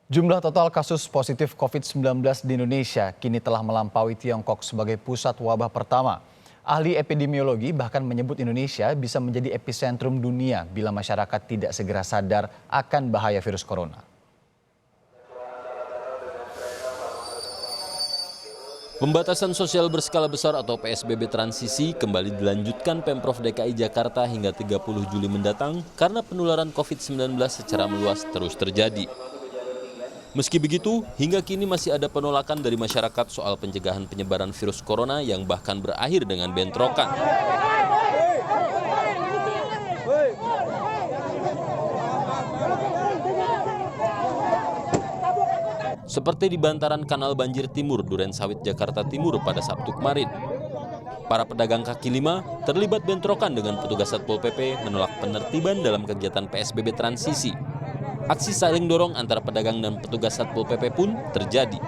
Jumlah total kasus positif COVID-19 di Indonesia kini telah melampaui Tiongkok sebagai pusat wabah pertama. Ahli epidemiologi bahkan menyebut Indonesia bisa menjadi epicentrum dunia bila masyarakat tidak segera sadar akan bahaya virus corona. Pembatasan sosial berskala besar atau PSBB transisi kembali dilanjutkan Pemprov DKI Jakarta hingga 30 Juli mendatang karena penularan COVID-19 secara meluas terus terjadi. Meski begitu, hingga kini masih ada penolakan dari masyarakat soal pencegahan penyebaran virus corona yang bahkan berakhir dengan bentrokan. Seperti di bantaran Kanal Banjir Timur, Durensawit, Jakarta Timur pada Sabtu kemarin. Para pedagang kaki lima terlibat bentrokan dengan petugas Satpol PP menolak penertiban dalam kegiatan PSBB transisi. Aksi saling dorong antara pedagang dan petugas Satpol PP pun terjadi.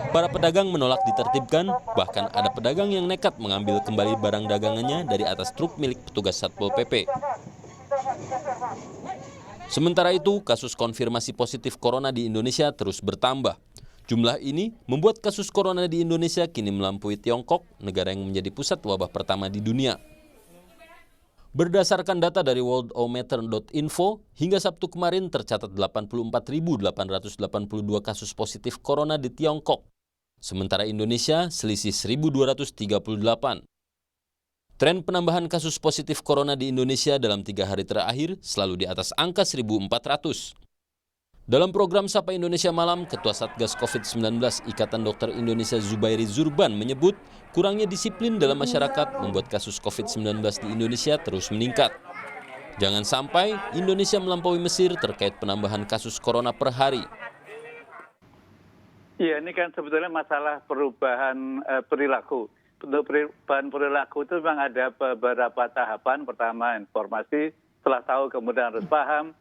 Para pedagang menolak ditertibkan, bahkan ada pedagang yang nekat mengambil kembali barang dagangannya dari atas truk milik petugas Satpol PP. Sementara itu, kasus konfirmasi positif corona di Indonesia terus bertambah. Jumlah ini membuat kasus corona di Indonesia kini melampaui Tiongkok, negara yang menjadi pusat wabah pertama di dunia. Berdasarkan data dari worldometer.info, hingga Sabtu kemarin tercatat 84.882 kasus positif corona di Tiongkok. Sementara Indonesia selisih 1.238. Tren penambahan kasus positif corona di Indonesia dalam 3 hari terakhir selalu di atas angka 1.400. Dalam program Sapa Indonesia Malam, Ketua Satgas COVID-19 Ikatan Dokter Indonesia Zubairi Zurban menyebut kurangnya disiplin dalam masyarakat membuat kasus COVID-19 di Indonesia terus meningkat. Jangan sampai Indonesia melampaui Mesir terkait penambahan kasus corona per hari. Iya, ini kan sebetulnya masalah perubahan perilaku. Untuk perubahan perilaku itu memang ada beberapa tahapan. Pertama informasi, setelah tahu kemudian harus paham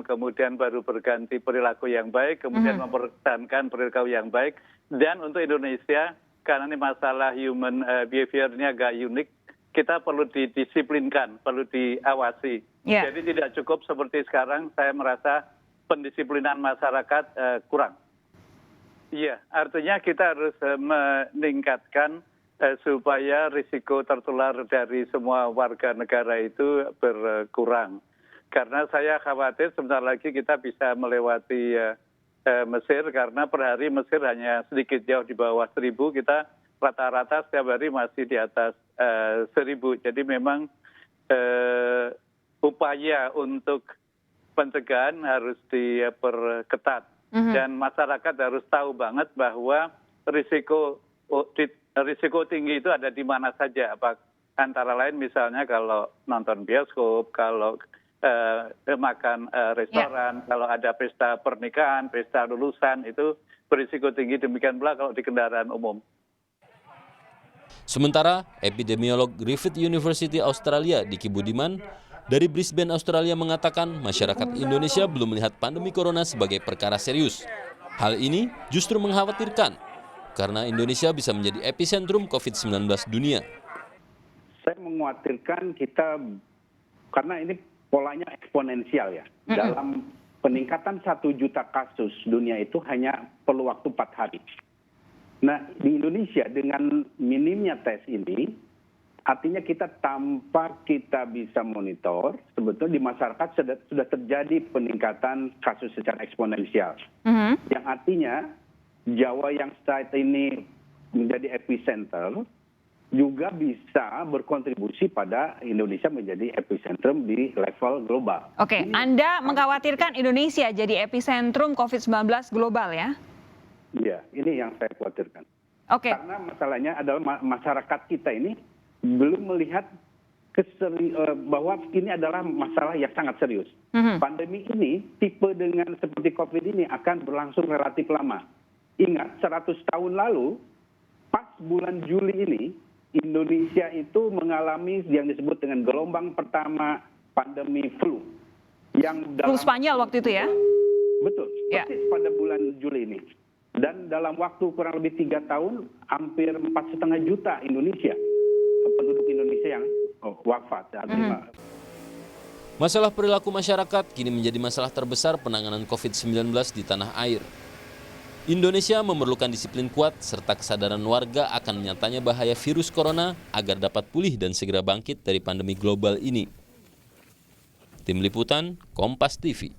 kemudian baru berganti perilaku yang baik, kemudian mempertahankan perilaku yang baik. Dan untuk Indonesia, karena ini masalah human behavior-nya agak unik, kita perlu didisiplinkan, perlu diawasi. Yeah. Jadi tidak cukup seperti sekarang, saya merasa pendisiplinan masyarakat kurang. Iya, artinya kita harus meningkatkan supaya risiko tertular dari semua warga negara itu berkurang. Karena saya khawatir sebentar lagi kita bisa melewati Mesir, karena per hari Mesir hanya sedikit jauh di bawah 1.000, kita rata-rata setiap hari masih di atas 1.000. Jadi memang upaya untuk pencegahan harus diperketat. Dan masyarakat harus tahu banget bahwa risiko tinggi itu ada di mana saja. Antara lain misalnya kalau nonton bioskop, kalau makan restoran, kalau ada pesta pernikahan, pesta lulusan, itu berisiko tinggi. Demikian pula kalau di kendaraan umum. Sementara, epidemiolog Griffith University Australia, Diki Budiman, dari Brisbane, Australia mengatakan masyarakat Indonesia belum melihat pandemi corona sebagai perkara serius. Hal ini justru mengkhawatirkan, karena Indonesia bisa menjadi epicentrum COVID-19 dunia. Saya mengkhawatirkan kita, karena ini polanya eksponensial ya. Dalam peningkatan 1 juta kasus dunia itu hanya perlu waktu 4 hari. Nah, di Indonesia dengan minimnya tes ini, artinya kita tanpa kita bisa monitor, sebetulnya di masyarakat sudah terjadi peningkatan kasus secara eksponensial. Yang artinya Jawa yang saat ini menjadi epicenter juga bisa berkontribusi pada Indonesia menjadi epicentrum di level global. Oke, Anda mengkhawatirkan Indonesia jadi epicentrum COVID-19 global ya? Iya, ini yang saya khawatirkan. Oke. Karena masalahnya adalah masyarakat kita ini belum melihat bahwa ini adalah masalah yang sangat serius. Pandemi ini, tipe dengan seperti COVID ini akan berlangsung relatif lama. Ingat, 100 tahun lalu, pas bulan Juli ini, Indonesia itu mengalami yang disebut dengan gelombang pertama pandemi flu. Flu Spanyol waktu itu ya? Betul, persis pada bulan Juli ini. Dan dalam waktu kurang lebih 3 tahun, hampir 4,5 juta penduduk Indonesia yang wafat. Masalah perilaku masyarakat kini menjadi masalah terbesar penanganan COVID-19 di tanah air. Indonesia memerlukan disiplin kuat serta kesadaran warga akan nyatanya bahaya virus corona agar dapat pulih dan segera bangkit dari pandemi global ini. Tim Liputan, Kompas TV.